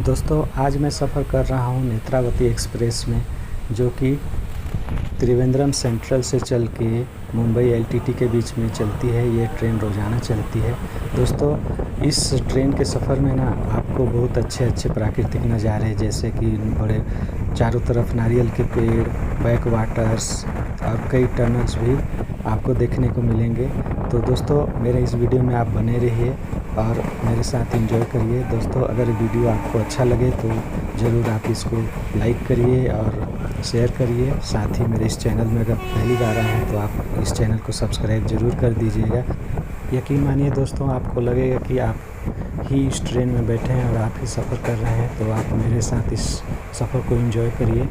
दोस्तों आज मैं सफ़र कर रहा हूँ नेत्रावती एक्सप्रेस में, जो कि त्रिवेंद्रम सेंट्रल से चल के मुंबई एलटीटी के बीच में चलती है। ये ट्रेन रोज़ाना चलती है। दोस्तों इस ट्रेन के सफ़र में ना आपको बहुत अच्छे अच्छे प्राकृतिक नज़ारे, जैसे कि बड़े चारों तरफ नारियल के पेड़, बैक वाटर्स और कई टनल्स भी आपको देखने को मिलेंगे। तो दोस्तों मेरे इस वीडियो में आप बने रहिए और मेरे साथ एंजॉय करिए। दोस्तों अगर वीडियो आपको अच्छा लगे तो ज़रूर आप इसको लाइक करिए और शेयर करिए। साथ ही मेरे इस चैनल में अगर पहली बार आए हैं तो आप इस चैनल को सब्सक्राइब ज़रूर कर दीजिएगा। यकीन मानिए दोस्तों, आपको लगेगा कि आप ही इस ट्रेन में बैठे हैं और आप ही सफ़र कर रहे हैं। तो आप मेरे साथ इस सफ़र को एंजॉय करिए।